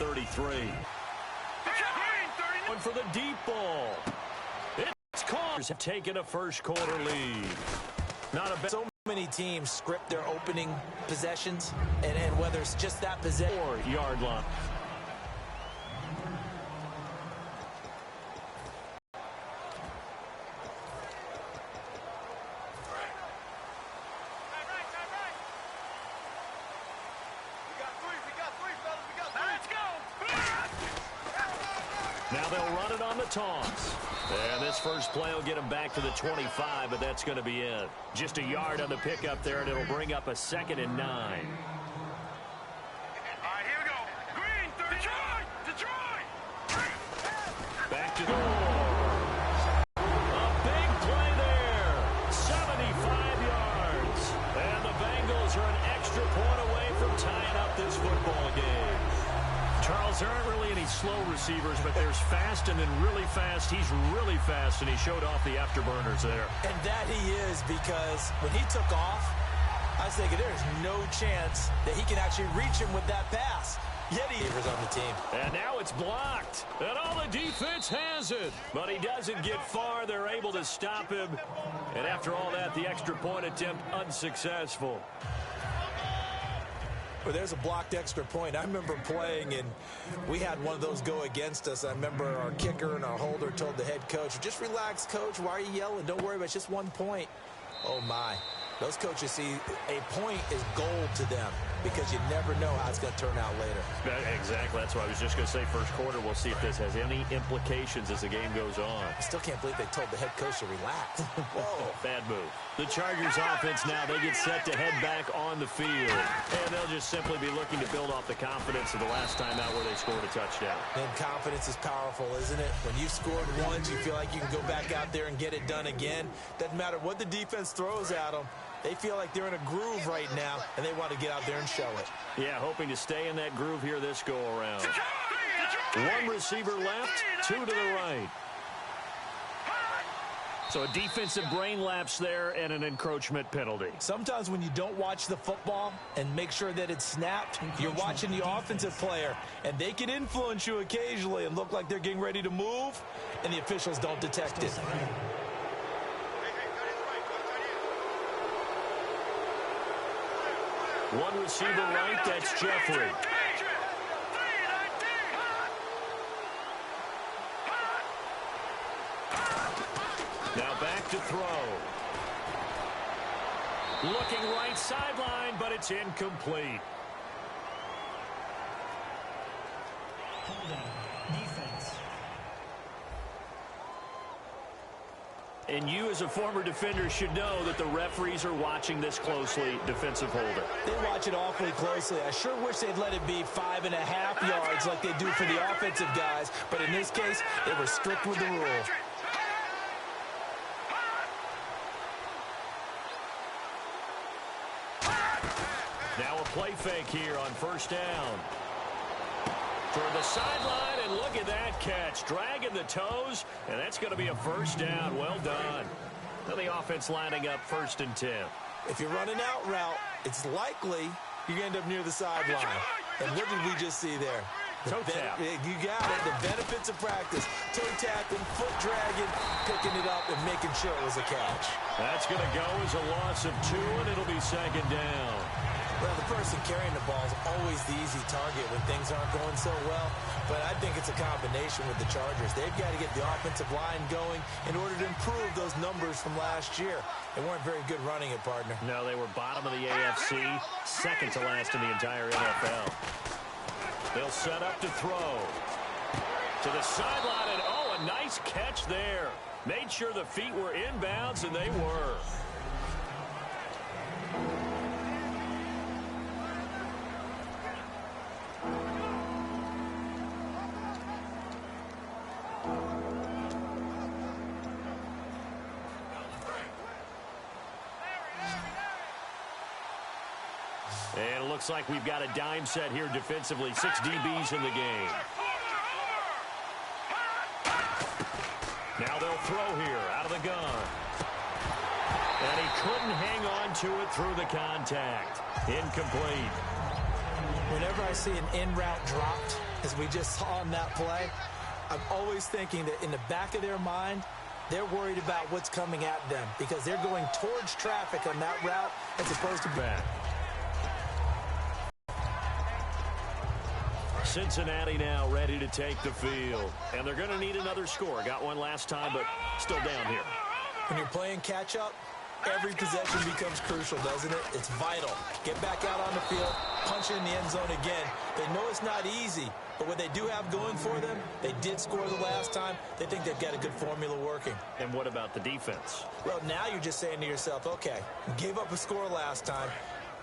33. Going for the deep ball. It's Cars have taken a first-quarter lead. Not a bad. So many teams script their opening possessions, and whether it's just that possession. 4-yard line. Now they'll run it on the toss. And this first play will get him back to the 25, but that's going to be it. Just a yard on the pickup there, and it'll bring up a 2nd and 9. All right, here we go. Green, 30. Detroit! Back to the a big play there. 75 yards. And the Bengals are an extra point away from tying up this football game. Charles, there aren't really any slow receivers, but there's fast and then really fast. He's really fast, and he showed off the afterburners there. And that he is, because when he took off, I was thinking there's no chance that he can actually reach him with that pass. Yet he was on the team. And now it's blocked. And all the defense has it. But he doesn't get far. They're able to stop him. And after all that, the extra point attempt unsuccessful. Well, there's a blocked extra point. I remember playing, and we had one of those go against us. I remember our kicker and our holder told the head coach, just relax, coach. Why are you yelling? Don't worry about it. It's just 1 point. Oh, my. Those coaches see a point is gold to them because you never know how it's going to turn out later. Exactly. That's what I was just going to say. First quarter, we'll see if this has any implications as the game goes on. I still can't believe they told the head coach to relax. Whoa. Bad move. The Chargers offense now, they get set to head back on the field. And they'll just simply be looking to build off the confidence of the last time out where they scored a touchdown. And confidence is powerful, isn't it? When you've scored once, you feel like you can go back out there and get it done again. Doesn't matter what the defense throws at them. They feel like they're in a groove right now, and they want to get out there and show it. Yeah, hoping to stay in that groove here this go-around. 1 receiver left, 2 to the right. So a defensive brain lapse there and an encroachment penalty. Sometimes when you don't watch the football and make sure that it's snapped, you're watching the offensive player, and they can influence you occasionally and look like they're getting ready to move, and the officials don't detect it. One receiver right, that's Jeffrey. Now back to throw. Looking right sideline, but it's incomplete. Hold on. Defense. And you, as a former defender, should know that the referees are watching this closely, defensive holder. They watch it awfully closely. I sure wish they'd let it be 5.5 yards like they do for the offensive guys. But in this case, they were strict with the rule. Now a play fake here on first down. Toward the sideline, and look at that catch. Dragging the toes, and that's going to be a first down. Well done. Now the offense lining up 1st and 10. If you're running out route, it's likely you're going to end up near the sideline. And what did we just see there? Toe tap. You got it. The benefits of practice. Toe tapping, foot dragging, picking it up, and making sure it was a catch. That's going to go as a loss of 2, and it'll be 2nd down. Well, the person carrying the ball is always the easy target when things aren't going so well. But I think it's a combination with the Chargers. They've got to get the offensive line going in order to improve those numbers from last year. They weren't very good running it, partner. No, they were bottom of the AFC, 2nd to last in the entire NFL. They'll set up to throw. To the sideline, and oh, a nice catch there. Made sure the feet were inbounds, and they were. And it looks like we've got a dime set here defensively. 6 DBs in the game. Now they'll throw here out of the gun. And he couldn't hang on to it through the contact. Incomplete. Whenever I see an in-route dropped, As we just saw on that play, I'm always thinking that in the back of their mind, they're worried about what's coming at them because they're going towards traffic on that route as opposed to back. Cincinnati now ready to take the field. And they're going to need another score. Got one last time, but still down here. When you're playing catch-up, every possession becomes crucial, doesn't it? It's vital. Get back out on the field, punch it in the end zone again. They know it's not easy, but what they do have going for them, they did score the last time. They think they've got a good formula working. And what about the defense? Well, now you're just saying to yourself, okay, we gave up a score last time.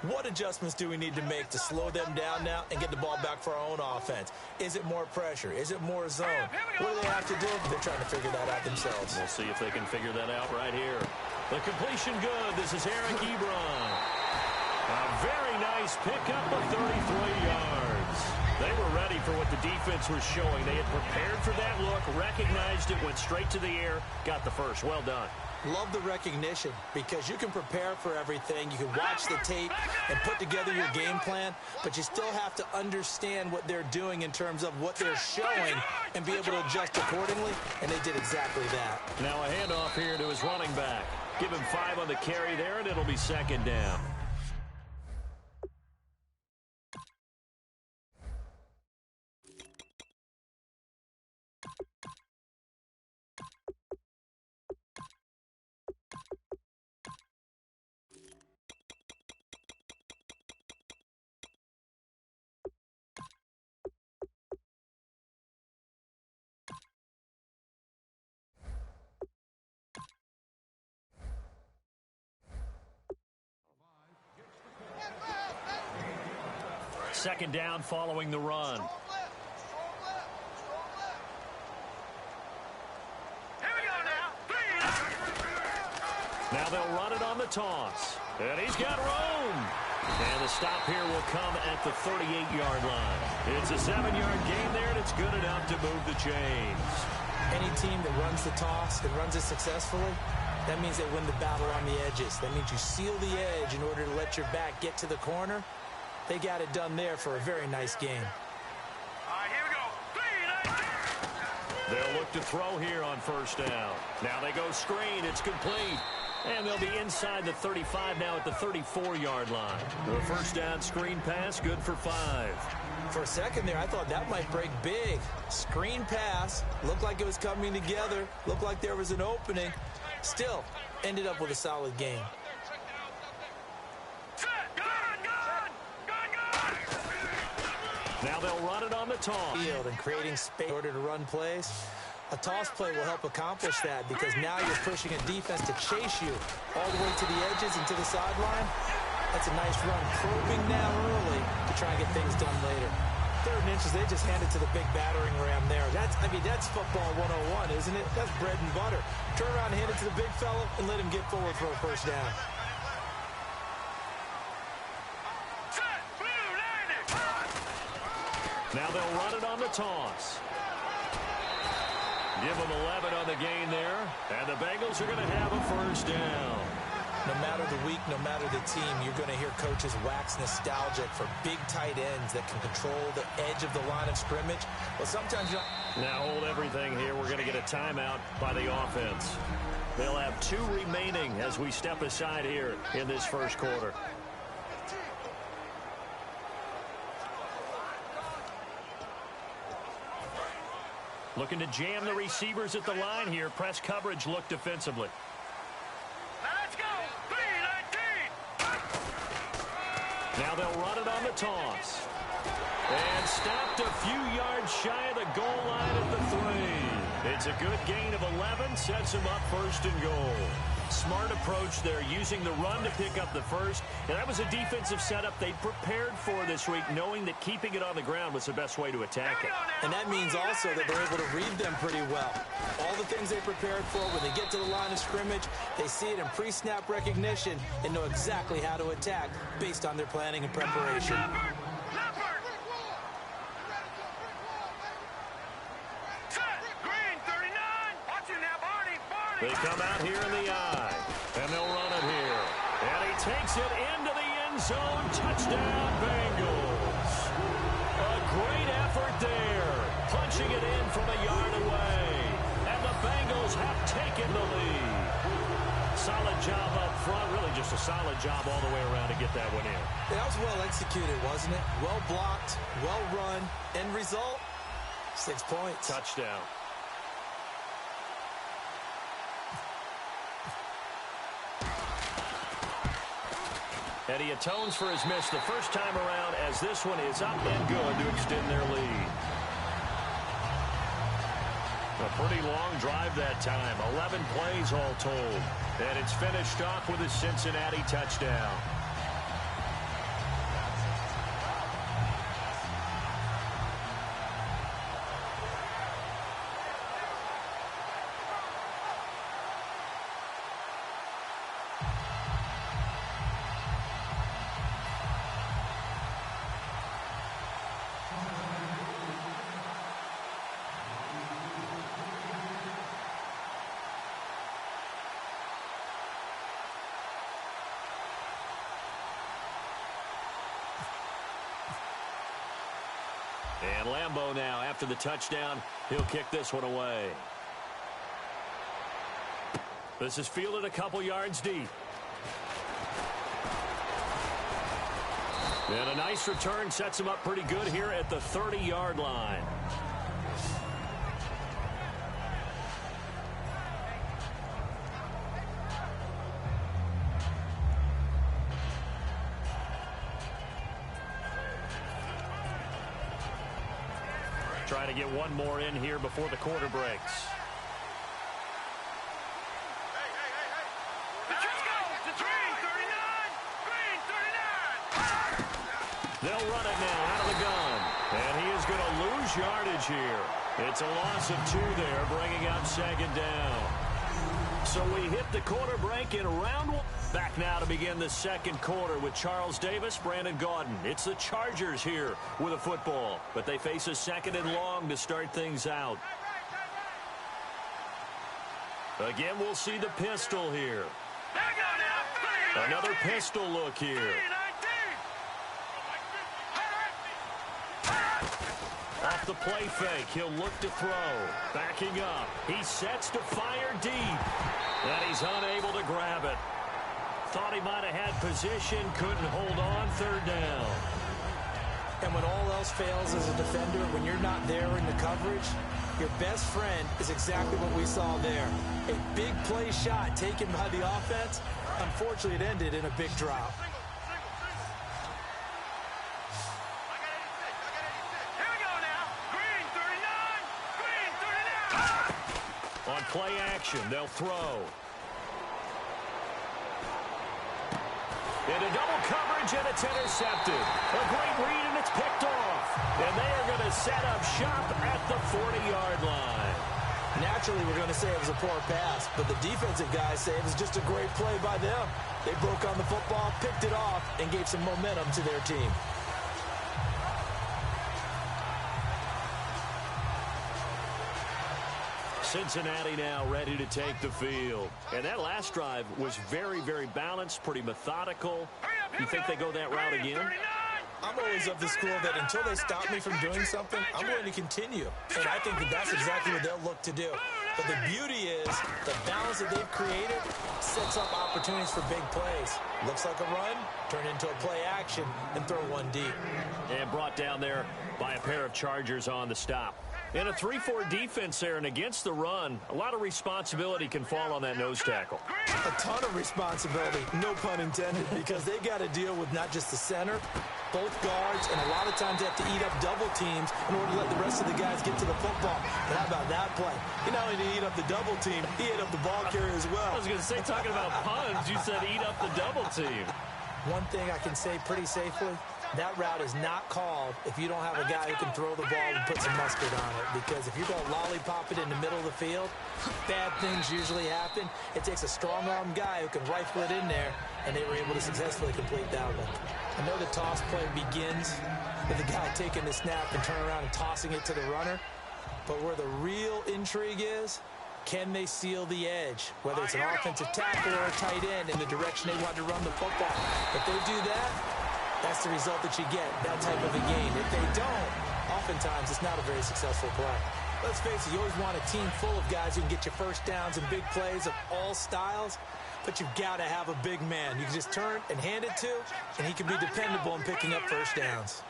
What adjustments do we need to make to slow them down now and get the ball back for our own offense? Is it more pressure? Is it more zone? What do they have to do? They're trying to figure that out themselves. We'll see if they can figure that out right here. The completion good. This is Eric Ebron. A very nice pickup of 33 yards. They were ready for what the defense was showing. They had prepared for that look, recognized it, went straight to the air, got the first. Well done. Love the recognition because you can prepare for everything. You can watch the tape and put together your game plan, but you still have to understand what they're doing in terms of what they're showing and be able to adjust accordingly, and they did exactly that. Now a handoff here to his running back. Give him 5 on the carry there, and it'll be second down. Second down following the run. Now they'll run it on the toss. And he's got room. And the stop here will come at the 38-yard line. It's a 7-yard gain there, and it's good enough to move the chains. Any team that runs the toss and runs it successfully, that means they win the battle on the edges. That means you seal the edge in order to let your back get to the corner. They got it done there for a very nice game. All right, here we go. They'll look to throw here on first down. Now they go screen. It's complete. And they'll be inside the 35 now at the 34-yard line. The first down screen pass, good for 5. For a second there, I thought that might break big. Screen pass, looked like it was coming together, looked like there was an opening. Still, ended up with a solid game. Now they'll run it on the toss. Field and creating space in order to run plays. A toss play will help accomplish that because now you're pushing a defense to chase you all the way to the edges and to the sideline. That's a nice run. Probing now early to try and get things done later. 3rd and inches, they just hand it to the big battering ram there. That's football 101, isn't it? That's bread and butter. Turn around and hand it to the big fella and let him get forward for a first down. Now they'll run it on the toss. Give them 11 on the gain there. And the Bengals are going to have a first down. No matter the week, no matter the team, you're going to hear coaches wax nostalgic for big tight ends that can control the edge of the line of scrimmage. Well, sometimes you don't. Now hold everything here. We're going to get a timeout by the offense. They'll have 2 remaining as we step aside here in this first quarter. Looking to jam the receivers at the line here. Press coverage look defensively. Let's go. 3-19. Now they'll run it on the toss. And stopped a few yards shy of the goal line at the 3. It's a good gain of 11. Sets them up first and goal. Smart approach there, using the run to pick up the first. And that was a defensive setup they prepared for this week, knowing that keeping it on the ground was the best way to attack it. And that means also that they're able to read them pretty well. All the things they prepared for, when they get to the line of scrimmage, they see it in pre-snap recognition and know exactly how to attack based on their planning and preparation. They come out here in the eye, and they'll run it here. And he takes it into the end zone. Touchdown, Bengals. A great effort there. job up front. Really just a solid job all the way around to get that one in. That was well executed, wasn't it? Well blocked, well run. End result, 6 points. Touchdown. And he atones for his miss the first time around as this one is up and good to extend their lead. A pretty long drive that time. 11 plays all told. And it's finished off with a Cincinnati touchdown. And Lambeau now, after the touchdown, he'll kick this one away. This is fielded a couple yards deep. And a nice return sets him up pretty good here at the 30-yard line. Trying to get one more in here before the quarter breaks. They'll run it now out of the gun. And he is going to lose yardage here. It's a loss of 2 there, bringing up second down. So we hit the quarter break in round 1. Back now to begin the second quarter with Charles Davis, Brandon Gaudin. It's the Chargers here with a football, but they face a second and long to start things out. Again, we'll see the pistol here. Another pistol look here. Off the play fake, he'll look to throw. Backing up, he sets to fire deep, and he's unable to grab it. Thought he might have had position, couldn't hold on, third down. And when all else fails as a defender, when you're not there in the coverage, your best friend is exactly what we saw there. A big play shot taken by the offense. Unfortunately, it ended in a big drop. On play action, they'll throw. Into double coverage, and it's intercepted. A great read, and it's picked off. And they are going to set up shop at the 40-yard line. Naturally, we're going to say it was a poor pass, but the defensive guys say it was just a great play by them. They broke on the football, picked it off, and gave some momentum to their team. Cincinnati now ready to take the field. And that last drive was very, very balanced, pretty methodical. You think they go that route again? I'm always of the school that until they stop me from doing something, I'm going to continue. And I think that that's exactly what they'll look to do. But the beauty is the balance that they've created sets up opportunities for big plays. Looks like a run, turn into a play action, and throw one deep. And brought down there by a pair of Chargers on the stop. In a 3-4 defense there and against the run, a lot of responsibility can fall on that nose tackle. A ton of responsibility, no pun intended, because they got to deal with not just the center, both guards, and a lot of times they have to eat up double teams in order to let the rest of the guys get to the football. But how about that play? He not only did he eat up the double team, he ate up the ball carrier as well. I was going to say, talking about puns, you said eat up the double team. One thing I can say pretty safely, that route is not called if you don't have a guy who can throw the ball and put some mustard on it. Because if you're going to lollipop it in the middle of the field, bad things usually happen. It takes a strong-arm guy who can rifle it in there, and they were able to successfully complete that one. I know the toss play begins with the guy taking the snap and turning around and tossing it to the runner. But where the real intrigue is, can they seal the edge? Whether it's an offensive tackle or a tight end in the direction they want to run the football. If they do that, that's the result that you get, that type of a gain. If they don't, oftentimes it's not a very successful play. Let's face it, you always want a team full of guys who can get you first downs and big plays of all styles. but you've got to have a big man. You can just turn and hand it to, and he can be dependable in picking up first downs.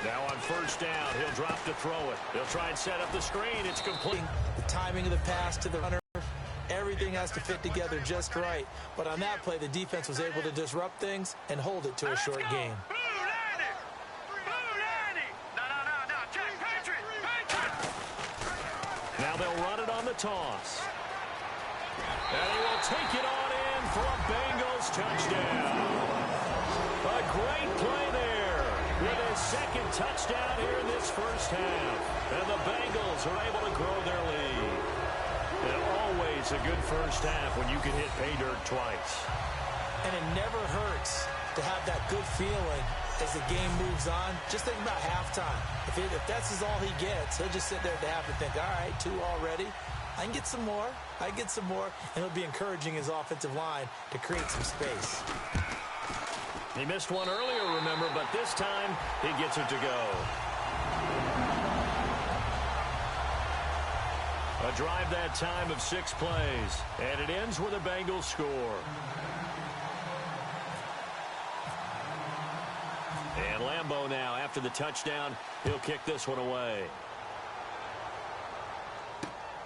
Now on first down, he'll drop to throw it. He'll try and set up the screen. It's complete. The timing of the pass to the runner, everything has to fit together just right. But on that play, the defense was able to disrupt things and hold it to a short game. Now they'll run it on the toss. And he will take it on in for a Bengals touchdown. A great play there with his second touchdown here in this first half. And the Bengals are able to grow their lead. And always a good first half when you can hit pay dirt twice. And it never hurts to have that good feeling as the game moves on. Just think about halftime. If that's all he gets, he'll just sit there at the half and think, all right, 2 already. I can get some more. I can get some more. And he'll be encouraging his offensive line to create some space. He missed one earlier, remember, but this time he gets it to go. A drive that time of 6 plays, and it ends with a Bengals score. And Lambeau now, after the touchdown, he'll kick this one away.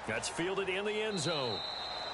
That's fielded in the end zone.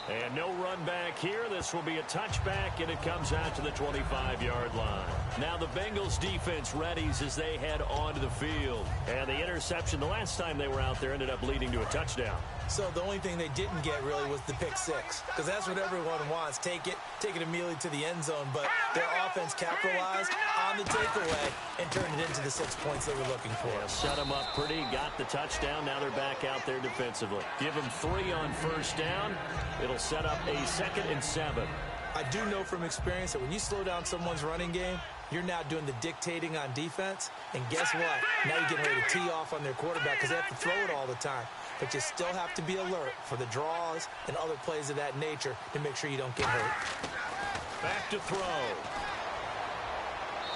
And no run back here. This will be a touchback, and it comes out to the 25-yard line. Now the Bengals defense readies as they head onto the field. And the interception the last time they were out there ended up leading to a touchdown. So the only thing they didn't get really was the pick 6, because that's what everyone wants. Take it immediately to the end zone. But their offense capitalized on the takeaway and turned it into the 6 points they were looking for. Yeah, set them up pretty, got the touchdown. Now they're back out there defensively. Give them 3 on first down. It'll set up a 2nd and 7. I do know from experience that when you slow down someone's running game, you're now doing the dictating on defense. And guess what? Now you're getting ready to tee off on their quarterback because they have to throw it all the time. But you still have to be alert for the draws and other plays of that nature to make sure you don't get hurt. Back to throw.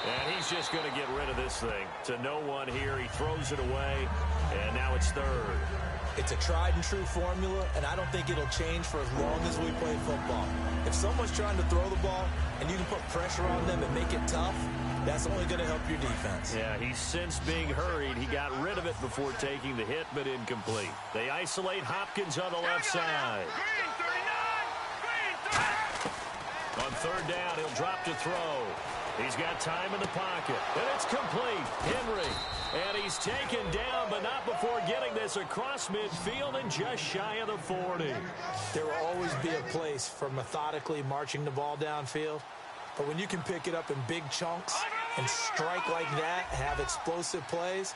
And he's just going to get rid of this thing. To no one here. He throws it away, and now it's 3rd. It's a tried-and-true formula, and I don't think it'll change for as long as we play football. If someone's trying to throw the ball and you can put pressure on them and make it tough, that's only going to help your defense. Yeah, he's since being hurried. He got rid of it before taking the hit, but incomplete. They isolate Hopkins on the left side. On 3rd down, he'll drop to throw. He's got time in the pocket, and it's complete. Henry, and he's taken down, but not before getting this across midfield and just shy of the 40. There will always be a place for methodically marching the ball downfield, but when you can pick it up in big chunks and strike like that, have explosive plays,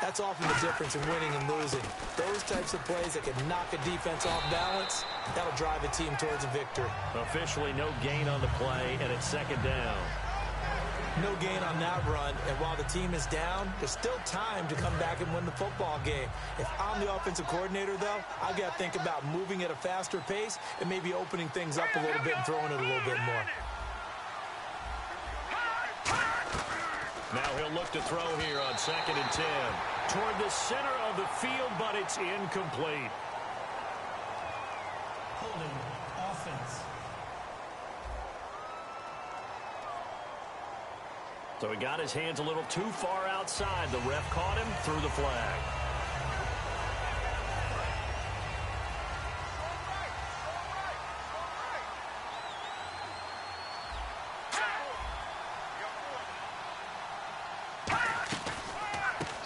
that's often the difference in winning and losing. Those types of plays that can knock a defense off balance, that'll drive a team towards a victory. Officially no gain on the play, and it's 2nd down. No gain on that run, and while the team is down, there's still time to come back and win the football game. If I'm the offensive coordinator, though, I've got to think about moving at a faster pace and maybe opening things up a little bit and throwing it a little bit more. Now he'll look to throw here on 2nd and 10. Toward the center of the field, but it's incomplete. Holding offense. So he got his hands a little too far outside. The ref caught him, threw the flag.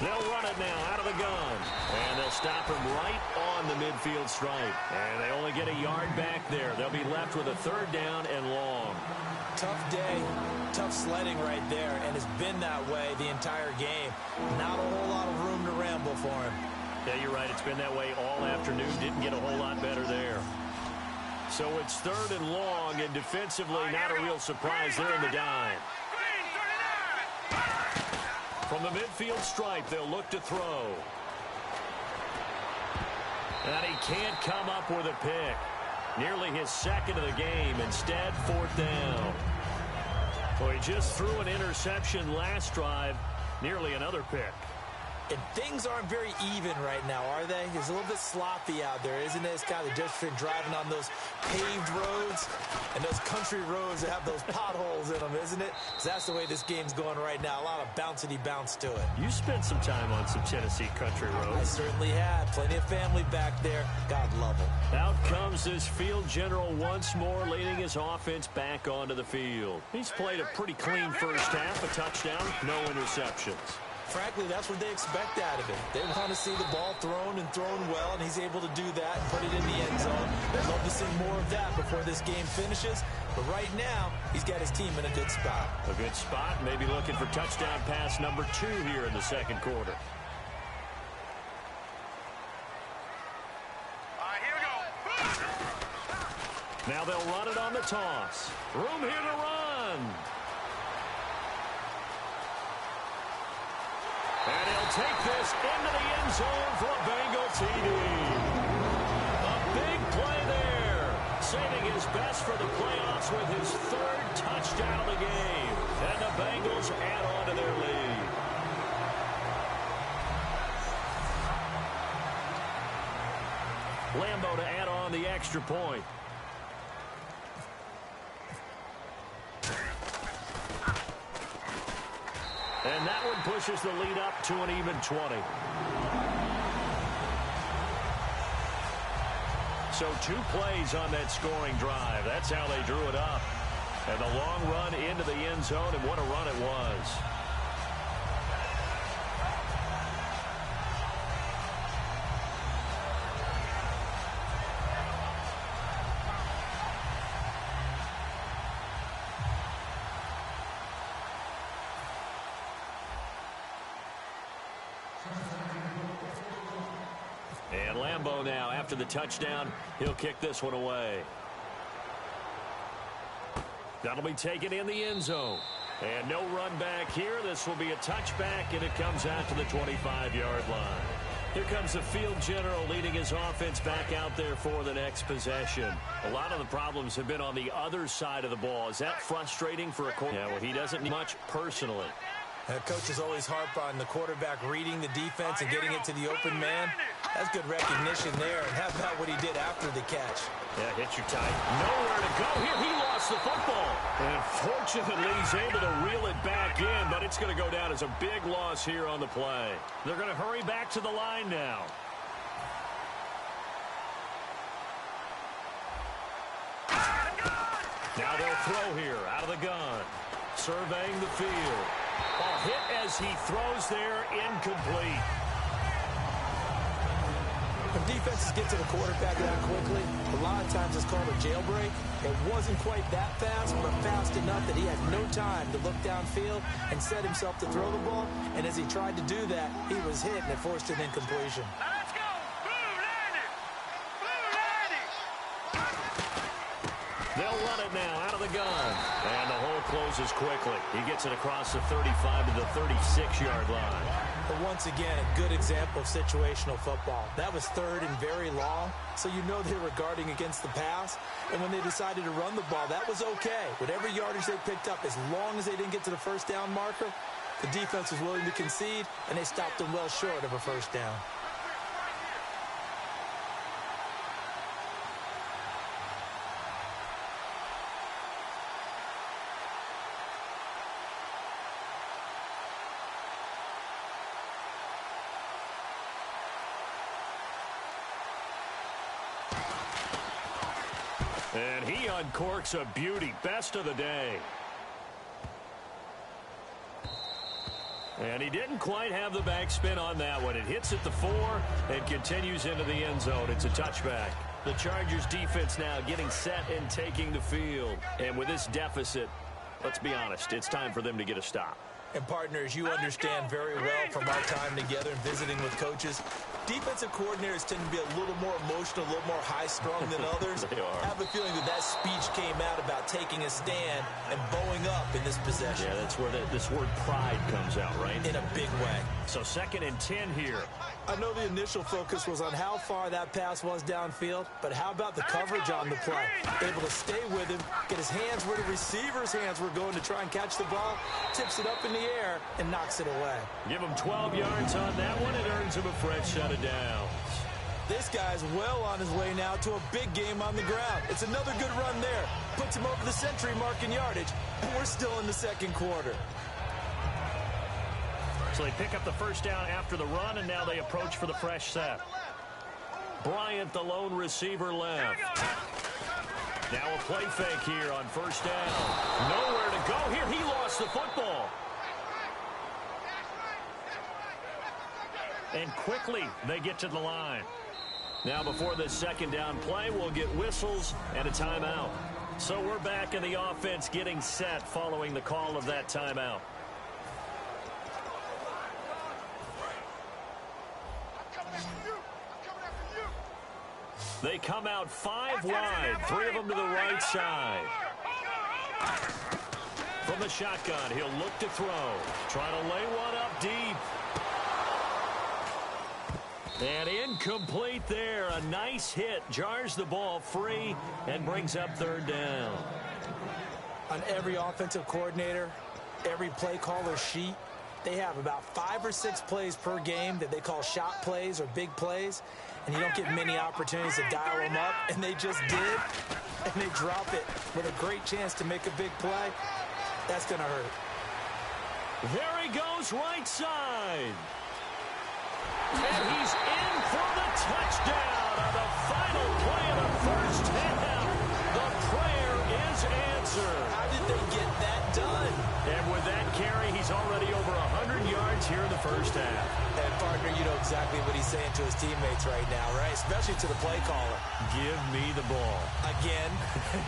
They'll run it now out of the gun. And they'll stop him right on the midfield stripe. And they only get a yard back there. They'll be left with a 3rd down and long. Tough day, tough sledding right there, and it's been that way the entire game. Not a whole lot of room to ramble for him. Yeah, you're right. It's been that way all afternoon. Didn't get a whole lot better there. So it's 3rd and long, and defensively, not a real surprise there in the dime. From the midfield stripe, they'll look to throw. And he can't come up with a pick. Nearly his 2nd of the game. Instead, 4th down. So he just threw an interception last drive. Nearly another pick. And things aren't very even right now, are they? It's a little bit sloppy out there, isn't it? It's kind of the difference between driving on those paved roads and those country roads that have those potholes in them, isn't it? Because that's the way this game's going right now. A lot of bouncy bounce to it. You spent some time on some Tennessee country roads. I certainly had. Plenty of family back there. God love them. Out comes this field general once more, leading his offense back onto the field. He's played a pretty clean first half, a touchdown, no interceptions. Frankly, that's what they expect out of him. They want to see the ball thrown and thrown well, and he's able to do that and put it in the end zone. They'd love to see more of that before this game finishes. But right now, he's got his team in a good spot. A good spot, maybe looking for touchdown pass number 2 here in the second quarter. Here we go. Now they'll run it on the toss. Room here to run. And he'll take this into the end zone for a Bengal TD. A big play there. Saving his best for the playoffs with his 3rd touchdown of the game. And the Bengals add on to their lead. Lambeau to add on the extra point. And that one pushes the lead up to an even 20. So 2 plays on that scoring drive. That's how they drew it up. And the long run into the end zone, and what a run it was. And Lambeau now, after the touchdown, he'll kick this one away. That'll be taken in the end zone. And no run back here. This will be a touchback, and it comes out to the 25-yard line. Here comes the field general leading his offense back out there for the next possession. A lot of the problems have been on the other side of the ball. Is that frustrating for a quarterback? Yeah, well, he doesn't need much personally. Coaches always harp on the quarterback reading the defense and getting it to the open man. That's good recognition there. And how about what he did after the catch? Yeah, hit you tight. Nowhere to go here. He lost the football. And fortunately, he's able to reel it back in, but it's going to go down as a big loss here on the play. They're going to hurry back to the line now. Now they'll throw here out of the gun. Surveying the field. A hit as he throws there, incomplete. When defenses get to the quarterback that quickly, a lot of times it's called a jailbreak. It wasn't quite that fast, but fast enough that he had no time to look downfield and set himself to throw the ball. And as he tried to do that, he was hit, and it forced an incompletion. Let's go. Blue Landy. Blue Landy. They'll run it now out of the gun. And the hole closes quickly. He gets it across the 35 to the 36-yard line. But once again, a good example of situational football. That was 3rd and very long, so you know they were guarding against the pass. And when they decided to run the ball, that was okay. Whatever yardage they picked up, as long as they didn't get to the first down marker, the defense was willing to concede, and they stopped them well short of a first down. And he uncorks a beauty. Best of the day. And he didn't quite have the backspin on that one. It hits at the 4 and continues into the end zone. It's a touchback. The Chargers defense now getting set and taking the field. And with this deficit, let's be honest, it's time for them to get a stop. And partners, you understand very well from our time together and visiting with coaches, defensive coordinators tend to be a little more emotional, a little more high-strung than others. They are. I have a feeling that speech came out about taking a stand and bowing up in this possession. Yeah, that's where this word pride comes out, right? In a big way. So 2nd and 10 here. I know the initial focus was on how far that pass was downfield, but how about the coverage on the play? Able to stay with him, get his hands where the receiver's hands were going to try and catch the ball, tips it up in the the air and knocks it away. Give him 12 yards on that one. It earns him a fresh set of downs. This guy's well on his way now to a big game on the ground. It's another good run there. Puts him over the century mark in yardage, and we're still in the second quarter. So they pick up the first down after the run, and now they approach for the fresh set. Bryant, the lone receiver, left. Now a play fake here on first down. Nowhere to go here. He lost the football. And quickly they get to the line. Now before this second down play, we'll get whistles and a timeout. So we're back in the offense getting set following the call of that timeout. They come out 5 wide, 3 of them to the right side. From the shotgun, he'll look to throw. Trying to lay one up deep. And incomplete there. A nice hit. Jars the ball free and brings up third down. On every offensive coordinator, every play caller sheet, they have about 5 or 6 plays per game that they call shot plays or big plays. And you don't get many opportunities to dial them up. And they just did. And they drop it with a great chance to make a big play. That's going to hurt. There he goes right side. And he's in for the touchdown on the final play of the first half. The prayer is answered. How did they get that done? And with that carry, he's already over 100 yards here in the first half. And, partner, you know exactly what he's saying to his teammates right now, right? Especially to the play caller. Give me the ball. Again,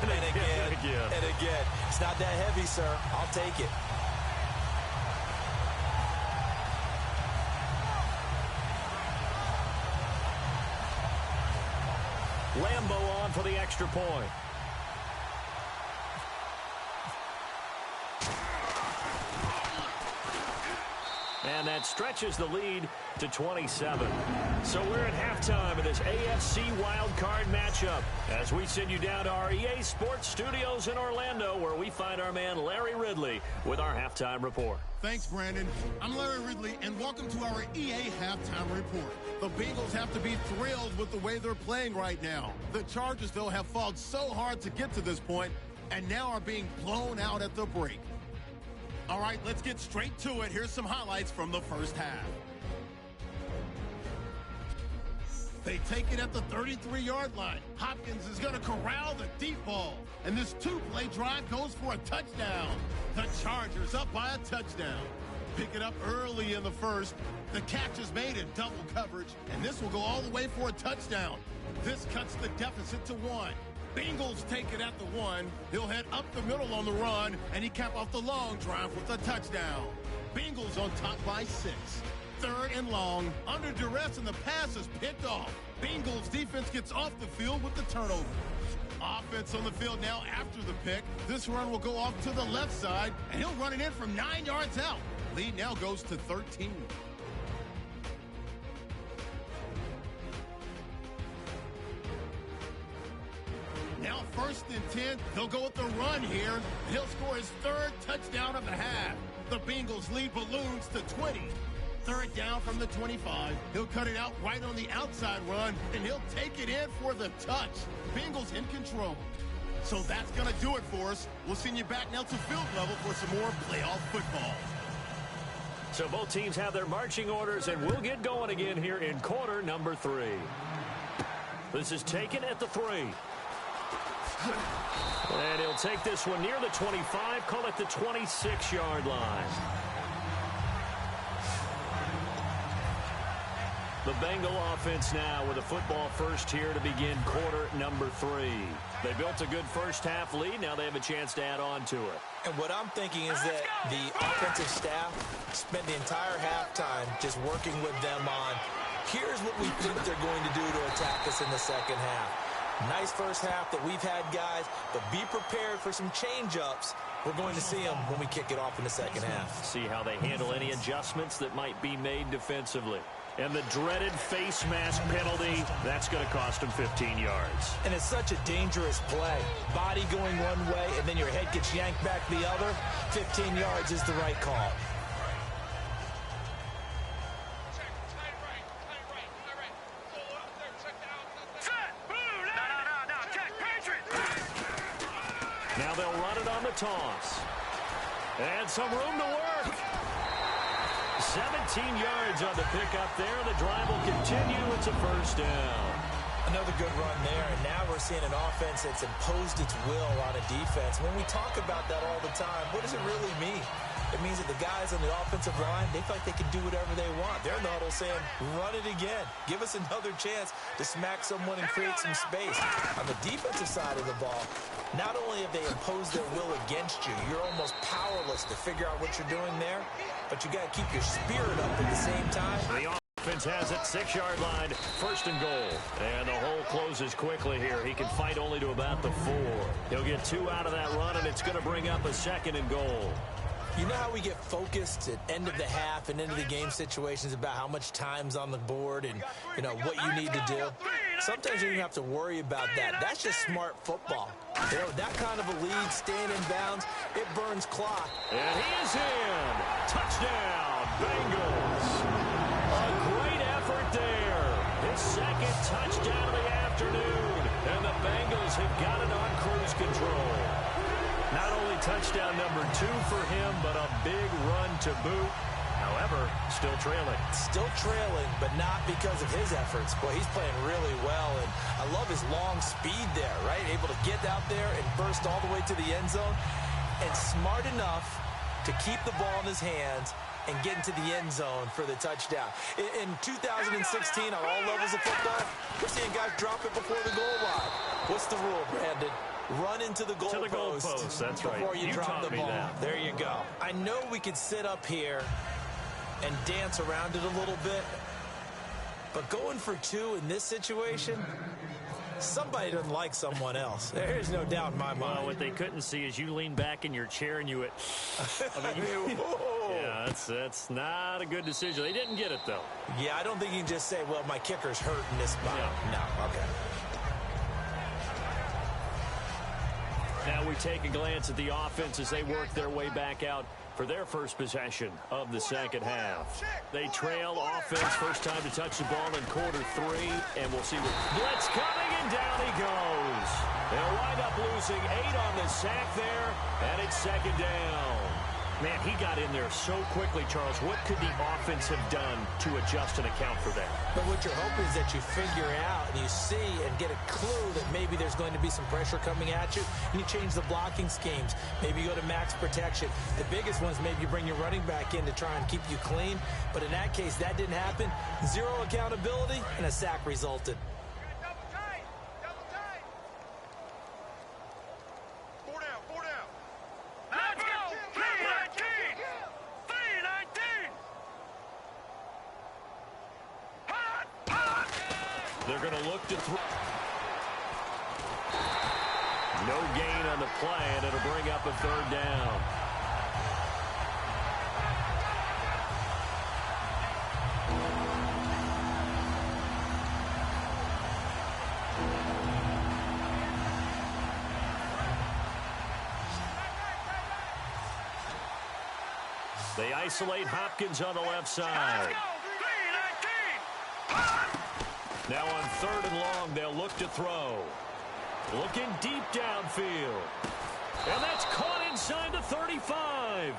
and again, and again. It's not that heavy, sir. I'll take it. Lambo on for the extra point. And that stretches the lead to 27. So we're at halftime of this AFC wildcard matchup as we send you down to our EA Sports Studios in Orlando, where we find our man Larry Ridley with our halftime report. Thanks, Brandon. I'm Larry Ridley, and welcome to our EA Halftime Report. The Bengals have to be thrilled with the way they're playing right now. The Chargers, though, have fought so hard to get to this point, and now are being blown out at the break. All right, let's get straight to it. Here's some highlights from the first half. They take it at the 33-yard line. Hopkins is going to corral the deep ball. And this 2-play drive goes for a touchdown. The Chargers up by a touchdown. Pick it up early in the first. The catch is made in double coverage. And this will go all the way for a touchdown. This cuts the deficit to 1. Bengals take it at the 1. He'll head up the middle on the run. And he cap off the long drive with a touchdown. Bengals on top by 6. 3rd and long, under duress, and the pass is picked off. Bengals defense gets off the field with the turnover. Offense on the field now after the pick. This run will go off to the left side, and he'll run it in from 9 yards out. Lead now goes to 13. Now 1st and 10, they'll go with the run here, and he'll score his 3rd touchdown of the half. The Bengals lead balloons to 20. 3rd down from the 25. He'll cut it out right on the outside run, and he'll take it in for the touch. Bengals in control. So that's going to do it for us. We'll send you back now to field level for some more playoff football. So both teams have their marching orders, and we'll get going again here in quarter number 3. This is taken at the 3. And he'll take this one near the 25, call it the 26-yard line. The Bengal offense now with a football first here to begin quarter number 3. They built a good first half lead. Now they have a chance to add on to it. And what I'm thinking is that the offensive staff spent the entire halftime just working with them on, here's what we think they're going to do to attack us in the second half. Nice first half that we've had, guys, but be prepared for some change-ups. We're going to see them when we kick it off in the second half. See how they handle any adjustments that might be made defensively. And the dreaded face mask penalty, that's going to cost them 15 yards. And it's such a dangerous play. Body going one way, and then your head gets yanked back the other. 15 yards is the right call. on the toss. And some room to work. 17 yards on the pickup there. The drive will continue. It's a first down. Another good run there, and now we're seeing an offense that's imposed its will on a defense. When we talk about that all the time, what does it really mean? It means that the guys on the offensive line, they feel like they can do whatever they want. They're in the huddle saying, run it again. Give us another chance to smack someone and create some space. On the defensive side of the ball, not only have they imposed their will against you, you're almost powerless to figure out what you're doing there, but you got to keep your spirit up at the same time. Offense has it, 6-yard line, first and goal. And the hole closes quickly here. He can fight only to about the 4. He'll get 2 out of that run, and it's going to bring up a second and goal. You know how we get focused at end of the half and end of the game situations about how much time's on the board and, you know, what you need to do? Sometimes you don't have to worry about that. That's just smart football. You know, that kind of a lead, staying in bounds, it burns clock. And he is in. Touchdown, Bengals. A great effort there. His second touchdown of the afternoon. And the Bengals have got it on cruise control. Not only touchdown number 2 for him, but a big run to boot. However, still trailing. Still trailing, but not because of his efforts. Boy, he's playing really well, and I love his long speed there, right? Able to get out there and burst all the way to the end zone, and smart enough to keep the ball in his hands and get into the end zone for the touchdown. In 2016, on all levels of football, we're seeing guys drop it before the goal line. What's the rule, Brandon? Run into the goalpost. That's right. Before you drop the ball. That. There you go. I know we could sit up here and dance around it a little bit, but going for 2 in this situation, somebody doesn't like someone else. There's no doubt in my mind. Well, what they couldn't see is you lean back in your chair and you went, yeah, that's not a good decision. They didn't get it, though. Yeah, I don't think you can just say, well, my kicker's hurt in this spot. No, okay. Now we take a glance at the offense as they work their way back out for their first possession of the second half. They trail offense, first time to touch the ball in quarter 3, and we'll see what blitz coming, and down he goes. They'll wind up losing 8 on the sack there, and it's second down. Man, he got in there so quickly, Charles. What could the offense have done to adjust and account for that? But what you're hoping is that you figure out and you see and get a clue that maybe there's going to be some pressure coming at you, and you change the blocking schemes. Maybe you go to max protection. The biggest ones, maybe you bring your running back in to try and keep you clean. But in that case, that didn't happen. 0 accountability, and a sack resulted. They're going to look to throw. No gain on the play, and it'll bring up a third down. They isolate Hopkins on the left side. Now on 3rd and long, they'll look to throw. Looking deep downfield. And that's caught inside the 35.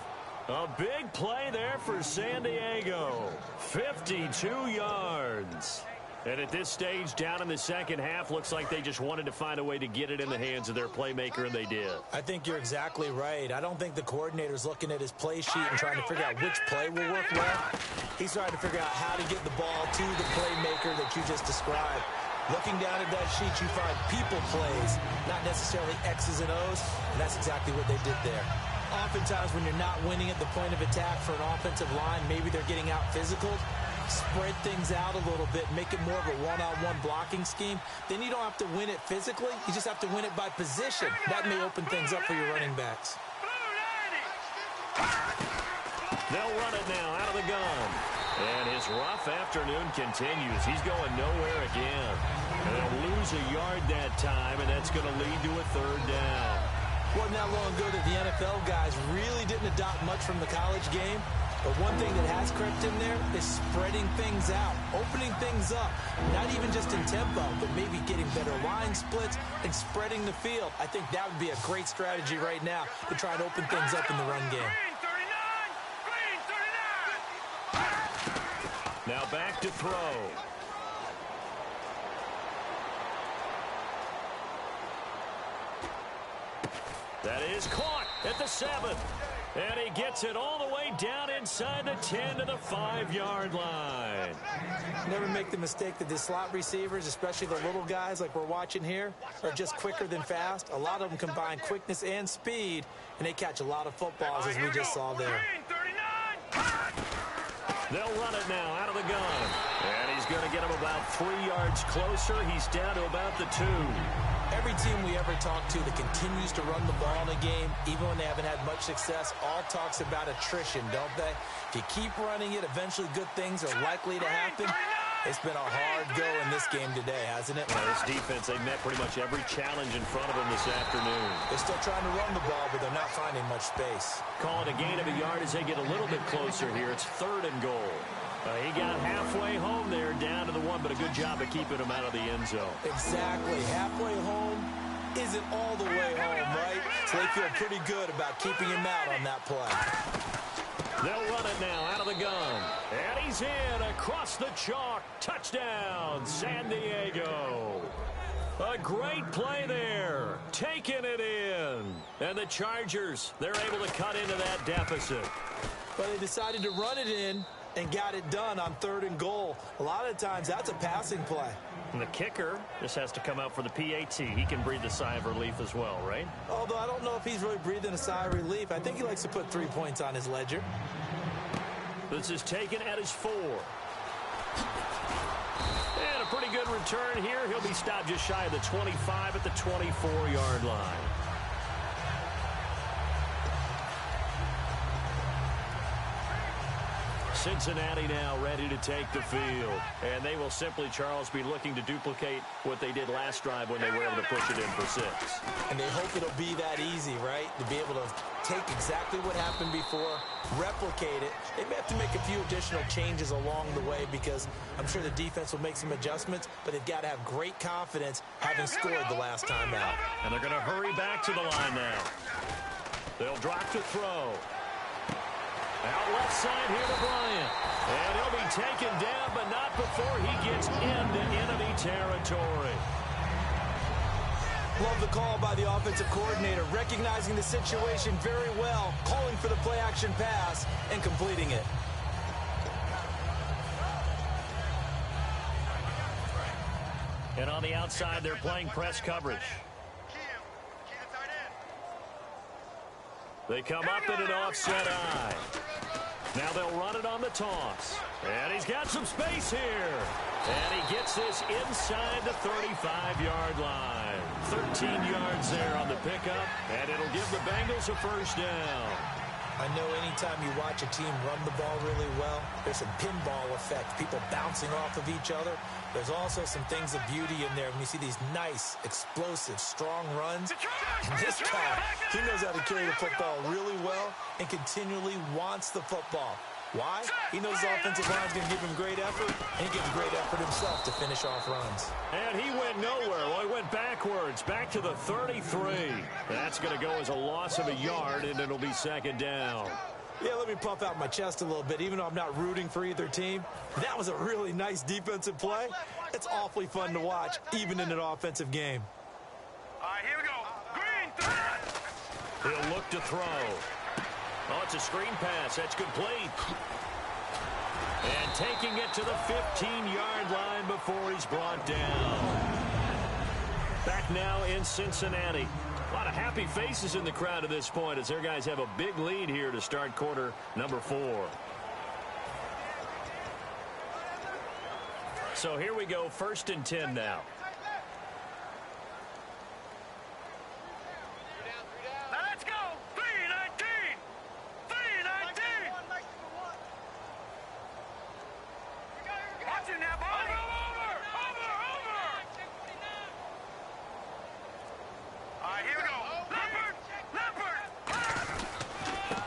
A big play there for San Diego. 52 yards. And at this stage, down in the second half, looks like they just wanted to find a way to get it in the hands of their playmaker, and they did. I think you're exactly right. I don't think the coordinator's looking at his play sheet and trying to figure out which play will work well. He's trying to figure out how to get the ball to the playmaker that you just described. Looking down at that sheet, you find people plays, not necessarily X's and O's, and that's exactly what they did there. Oftentimes, when you're not winning at the point of attack for an offensive line, maybe they're getting out physical. Spread things out a little bit, make it more of a one-on-one blocking scheme. Then you don't have to win it physically. You just have to win it by position. That may open things up for your running backs. They'll run it now out of the gun. And his rough afternoon continues. He's going nowhere again. And they'll lose a yard that time, and that's going to lead to a third down. Wasn't that long ago that the NFL guys really didn't adopt much from the college game. But one thing that has crept in there is spreading things out, opening things up, not even just in tempo, but maybe getting better line splits and spreading the field. I think that would be a great strategy right now to try and open things up in the run game. Green 39. Now back to throw. That is caught at the 7. And he gets it all the way down inside the 10 to the 5-yard line. Never make the mistake that the slot receivers, especially the little guys like we're watching here, are just quicker than fast. A lot of them combine quickness and speed, and they catch a lot of footballs, as we just saw there. Green 39. They'll run it now out of the gun. And he's going to get him about 3 yards closer. He's down to about the 2. Every team we ever talk to that continues to run the ball in a game, even when they haven't had much success, all talks about attrition, don't they? If you keep running it, eventually good things are likely to happen. It's been a hard go in this game today, hasn't it? Well, this defense, they met pretty much every challenge in front of them this afternoon. They're still trying to run the ball, but they're not finding much space. Call it a gain of a yard as they get a little bit closer here. It's 3rd and goal. He got halfway home there, down to the 1, but a good job of keeping him out of the end zone. Exactly. Halfway home isn't all the way home, right? So they feel pretty good about keeping him out on that play. They'll run it now out of the gun. And he's in across the chalk. Touchdown, San Diego. A great play there. Taking it in. And the Chargers, they're able to cut into that deficit. But they decided to run it in and got it done on 3rd and goal. A lot of times, that's a passing play. And the kicker just has to come out for the PAT. He can breathe a sigh of relief as well, right? Although I don't know if he's really breathing a sigh of relief. I think he likes to put 3 points on his ledger. This is taken at his 4. And a pretty good return here. He'll be stopped just shy of the 25 at the 24-yard line. Cincinnati now ready to take the field. And they will simply, Charles, be looking to duplicate what they did last drive when they were able to push it in for 6. And they hope it'll be that easy, right? To be able to take exactly what happened before, replicate it. They may have to make a few additional changes along the way because I'm sure the defense will make some adjustments, but they've got to have great confidence having scored the last time out. And they're going to hurry back to the line now. They'll drop to throw. Out left side here to Bryant. And he'll be taken down, but not before he gets into enemy territory. Love the call by the offensive coordinator, recognizing the situation very well, calling for the play-action pass, and completing it. And on the outside, they're playing press coverage. They come up in an offset eye. Now they'll run it on the toss. And he's got some space here. And he gets this inside the 35-yard line. 13 yards there on the pickup. And it'll give the Bengals a first down. I know anytime you watch a team run the ball really well, there's a pinball effect, people bouncing off of each other. There's also some things of beauty in there when you see these nice, explosive, strong runs. And this guy, he knows how to carry the football really well and continually wants the football. Why? He knows his offensive line's going to give him great effort, and he gives him great effort himself to finish off runs. And he went nowhere. Well, he went backwards, back to the 33. That's going to go as a loss of a yard, and it'll be second down. Yeah, let me puff out my chest a little bit, even though I'm not rooting for either team. That was a really nice defensive play. It's awfully fun to watch, even in an offensive game. All right, here we go. Green 3. He'll look to throw. Oh, it's a screen pass. That's complete. And taking it to the 15-yard line before he's brought down. Back now in Cincinnati. A lot of happy faces in the crowd at this point as their guys have a big lead here to start quarter number 4. So here we go, 1st and 10 now.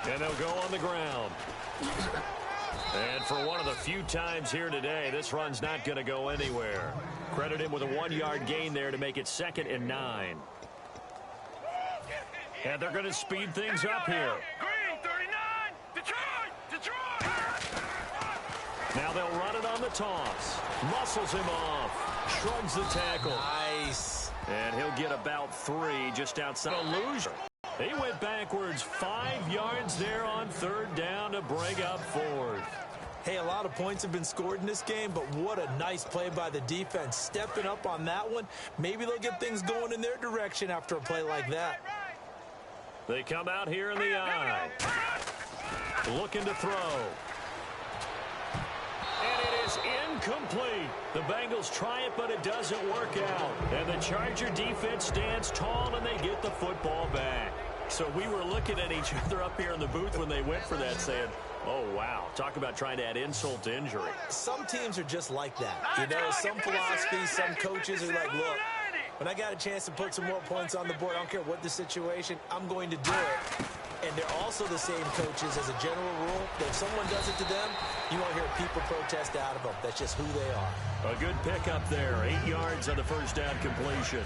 And they'll go on the ground. And for one of the few times here today, this run's not going to go anywhere. Credit him with a 1-yard gain there to make it 2nd and 9. And they're going to speed things up here. Green, 39. Detroit. Now they'll run it on the toss. Muscles him off. Shrugs the tackle. Nice. And he'll get about 3 just outside a loser. He went backwards 5 yards there on 3rd down to bring up 4th. Hey, a lot of points have been scored in this game, but what a nice play by the defense. Stepping up on that one. Maybe they'll get things going in their direction after a play like that. They come out here in the eye. Looking to throw. And it is incomplete. The Bengals try it, but it doesn't work out. And the Charger defense stands tall, and they get the football back. So we were looking at each other up here in the booth when they went for that, saying, oh, wow, talk about trying to add insult to injury. Some teams are just like that. You know, some philosophies, some coaches are like, look, when I got a chance to put some more points on the board, I don't care what the situation, I'm going to do it. And they're also the same coaches as a general rule. That if someone does it to them, you won't hear people protest out of them. That's just who they are. A good pickup there. 8 yards on the first down completion.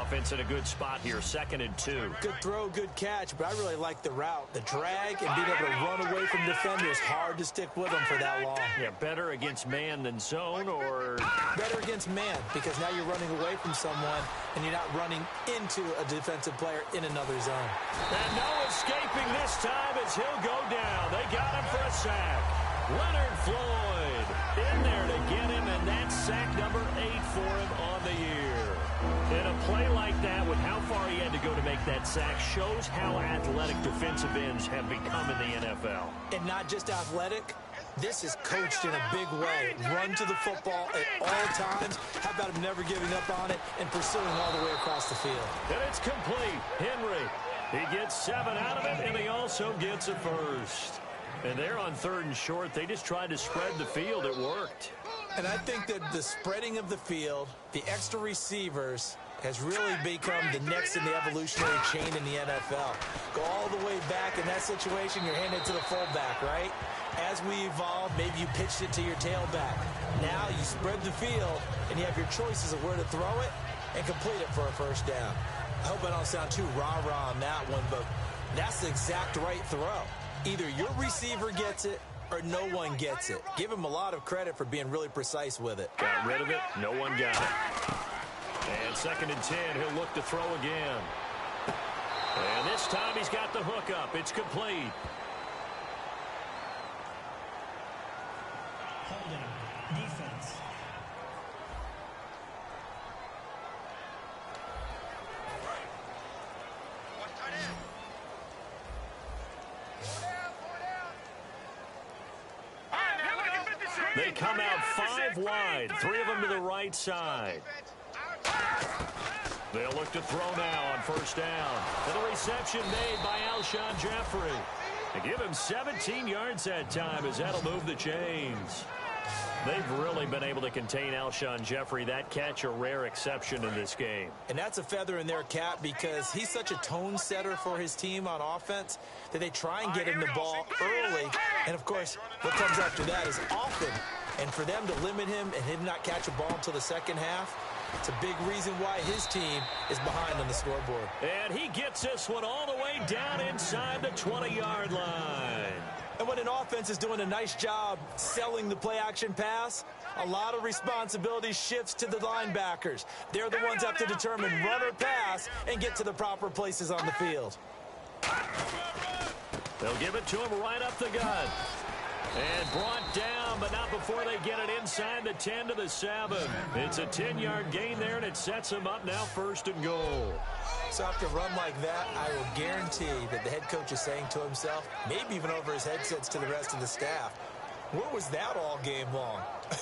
Offense in a good spot here, 2nd and 2. Good throw, good catch, but I really like the route. The drag and being able to run away from defenders, hard to stick with them for that long. Yeah, better against man than zone, or? Better against man, because now you're running away from someone and you're not running into a defensive player in another zone. And no escaping this time as he'll go down. They got him for a sack. Leonard Floyd in there to get him, and that's sack number 8 for him on the year. In a play like that, with how far he had to go to make that sack, shows how athletic defensive ends have become in the NFL. And not just athletic, this is coached in a big way. Run to the football at all times. How about him never giving up on it and pursuing all the way across the field? And it's complete. Henry, he gets 7 out of it, and he also gets a first. And they're on 3rd and short. They just tried to spread the field. It worked. And I think that the spreading of the field, the extra receivers, has really become the next in the evolutionary chain in the NFL. Go all the way back in that situation, you're handed to the fullback, right? As we evolve, maybe you pitched it to your tailback. Now you spread the field, and you have your choices of where to throw it and complete it for a first down. I hope I don't sound too rah-rah on that one, but that's the exact right throw. Either your receiver gets it or no one gets it. Give him a lot of credit for being really precise with it. Got rid of it. No one got it. And 2nd and 10. He'll look to throw again. And this time he's got the hook up. It's complete. Holding. Defense. They come out 5 wide, 3 of them to the right side. They'll look to throw now on first down. And a reception made by Alshon Jeffrey. They give him 17 yards that time as that'll move the chains. They've really been able to contain Alshon Jeffrey. That catch a rare exception in this game. And that's a feather in their cap because he's such a tone setter for his team on offense that they try and get him the ball early. And, of course, what comes after that is often. And for them to limit him and him not catch a ball until the second half, it's a big reason why his team is behind on the scoreboard. And he gets this one all the way down inside the 20-yard line. And when an offense is doing a nice job selling the play-action pass, a lot of responsibility shifts to the linebackers. They're the ones that have to determine run or pass and get to the proper places on the field. They'll give it to him right up the gut. And brought down, but not before they get it inside the 10 to the 7. It's a 10-yard gain there, and it sets them up now 1st and goal. So after a run like that, I will guarantee that the head coach is saying to himself, maybe even over his headsets to the rest of the staff, where was that all game long?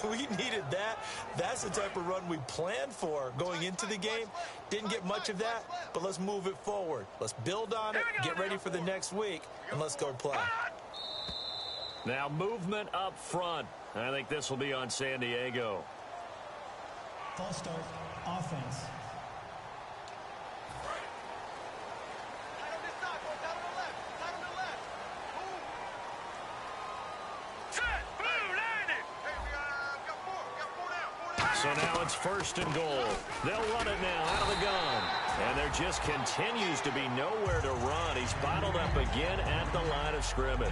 We needed that. That's the type of run we planned for going into the game. Didn't get much of that, but let's move it forward. Let's build on it, get ready for the next week, and let's go play. Now movement up front. I think this will be on San Diego. False start. Offense. So now it's 1st and goal. They'll run it now out of the gun. And there just continues to be nowhere to run. He's bottled up again at the line of scrimmage.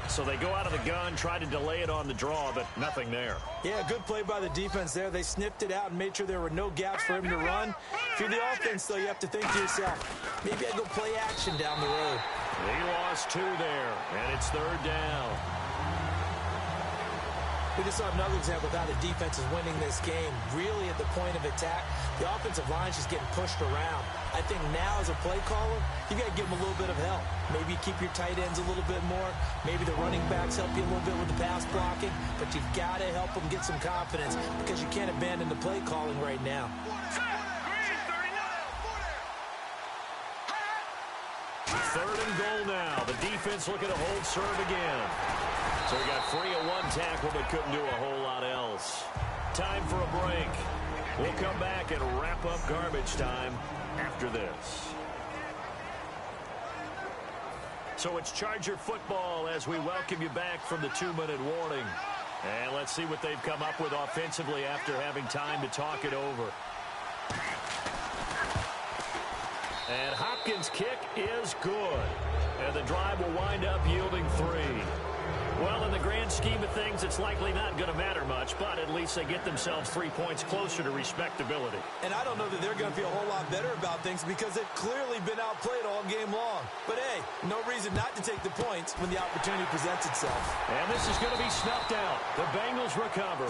So they go out of the gun, try to delay it on the draw, but nothing there. Yeah, good play by the defense there. They sniffed it out and made sure there were no gaps for him to run. If you're the offense, though, you have to think to yourself, maybe I go play action down the road. He lost 2 there, and it's 3rd down. We just saw another example of how the defense is winning this game. Really at the point of attack, the offensive line's just getting pushed around. I think now as a play caller, you got to give them a little bit of help. Maybe keep your tight ends a little bit more. Maybe the running backs help you a little bit with the pass blocking. But you've got to help them get some confidence because you can't abandon the play calling right now. 3rd and goal now. The defense looking to hold serve again. So we got free of 1 tackle, but couldn't do a whole lot else. Time for a break. We'll come back and wrap up garbage time after this. So it's Charger football as we welcome you back from the 2-minute warning. And let's see what they've come up with offensively after having time to talk it over. And Hopkins' kick is good. And the drive will wind up yielding 3. Well, in the grand scheme of things, it's likely not going to matter much, but at least they get themselves 3 points closer to respectability. And I don't know that they're going to feel a whole lot better about things because they've clearly been outplayed all game long. But, hey, no reason not to take the points when the opportunity presents itself. And this is going to be snuffed out. The Bengals recover.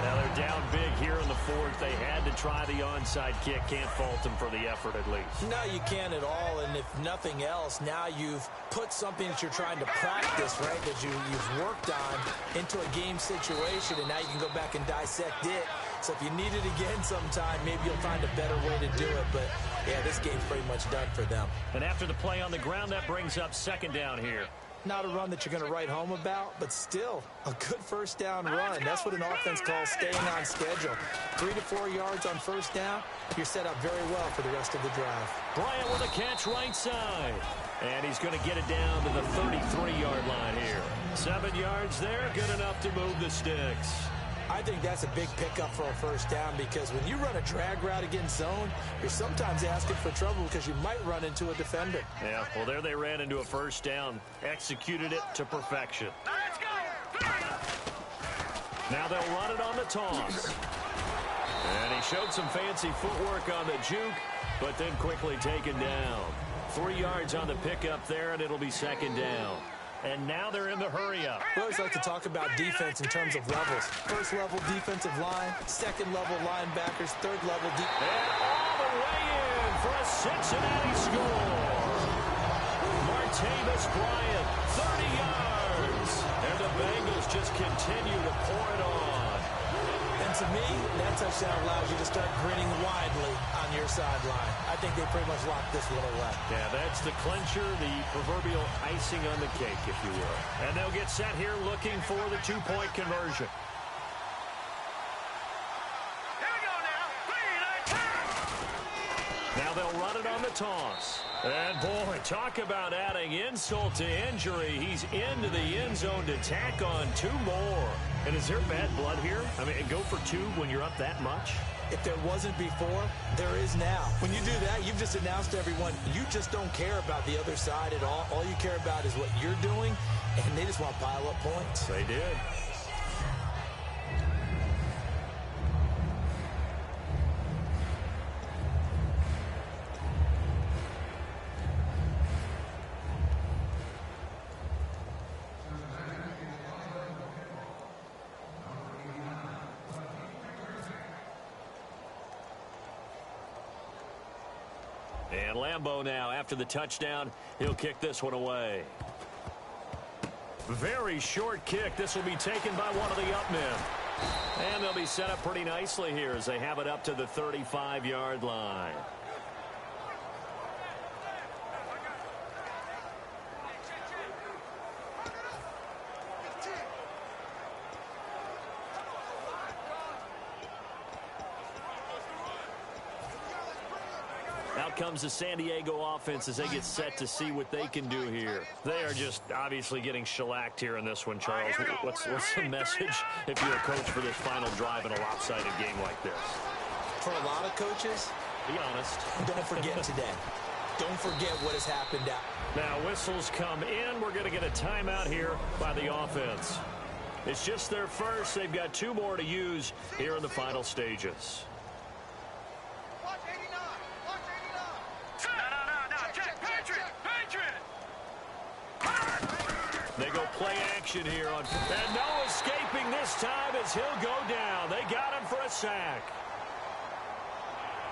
Now they're down big here in the 4th. They had to try the onside kick. Can't fault them for the effort at least. No, you can't at all. And if nothing else, now you've put something that you're trying to practice, right, that you've worked on into a game situation, and now you can go back and dissect it. So if you need it again sometime, maybe you'll find a better way to do it. But, yeah, this game's pretty much done for them. And after the play on the ground, that brings up 2nd down here. Not a run that you're going to write home about, but still a good 1st down run. That's what an offense calls staying on schedule. 3 to 4 yards on 1st down, you're set up very well for the rest of the drive. Bryant with a catch right side. And he's going to get it down to the 33-yard line here. 7 yards there, good enough to move the sticks. I think that's a big pickup for a 1st down because when you run a drag route against zone, you're sometimes asking for trouble because you might run into a defender. Yeah, well, there they ran into a 1st down. Executed it to perfection. Let's go! Now they'll run it on the toss. And he showed some fancy footwork on the juke, but then quickly taken down. 3 yards on the pickup there, and it'll be 2nd down. And now they're in the hurry-up. We always like to talk about defense in terms of levels. 1st level defensive line, 2nd level linebackers, 3rd level defense. And all the way in for a Cincinnati score. Martavis Bryant, 30 yards. And the Bengals just continue to pour it on. And to me, that touchdown allows you to start grinning widely on your sideline. I think they pretty much locked this one away. Yeah, that's the clincher, the proverbial icing on the cake, if you will. And they'll get set here looking for the 2-point conversion. Here we go now. 3, 2. Now they'll run it on the toss. And, boy, talk about adding insult to injury. He's into the end zone to tack on 2 more. And is there bad blood here? I mean, go for 2 when you're up that much? If there wasn't before, there is now. When you do that, you've just announced to everyone, you just don't care about the other side at all. All you care about is what you're doing, and they just want to pile up points. They did. And Lambeau now, after the touchdown, he'll kick this one away. Very short kick. This will be taken by one of the up men. And they'll be set up pretty nicely here as they have it up to the 35-yard line. Now comes the San Diego offense as they get set to see what they can do here. They are just obviously getting shellacked here in this one, Charles. What's the message if you're a coach for this final drive in a lopsided game like this? For a lot of coaches, be honest, don't forget today. Don't forget what has happened out. Now whistles come in. We're going to get a timeout here by the offense. It's just their first. They've got 2 more to use here in the final stages. Watch 89. Watch 89. No. Check. Patriot. They go play action here on. And no escaping this time as he'll go down. They got him for a sack.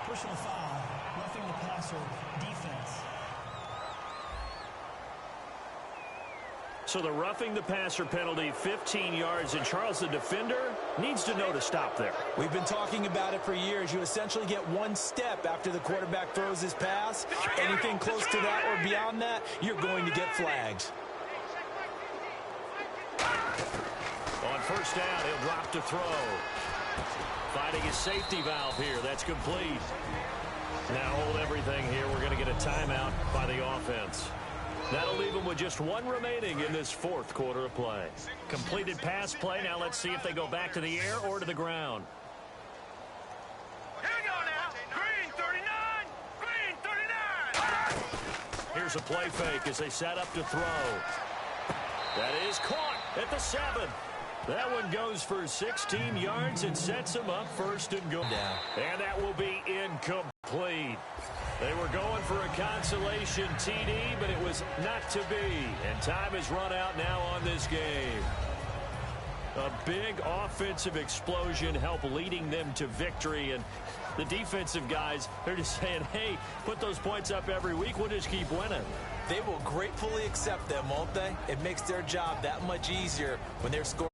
Personal foul, roughing the passer, defense. So the roughing the passer penalty, 15 yards, and Charles, the defender, needs to know to stop there. We've been talking about it for years. You essentially get 1 step after the quarterback throws his pass. Anything close to that or beyond that, you're going to get flagged. On first down, he'll drop to throw. Finding his safety valve here. That's complete. Now hold everything here. We're going to get a timeout by the offense. That'll leave them with just 1 remaining in this 4th quarter of play. Completed pass play. Now let's see if they go back to the air or to the ground. Here we go now. Green 39. Green 39. Here's a play fake as they set up to throw. That is caught at the 7. That one goes for 16 yards and sets them up 1st and goal. And that will be incomplete. They were going for a consolation TD, but it was not to be. And time has run out now on this game. A big offensive explosion helped leading them to victory. And the defensive guys, they're just saying, hey, put those points up every week. We'll just keep winning. They will gratefully accept them, won't they? It makes their job that much easier when they're scoring.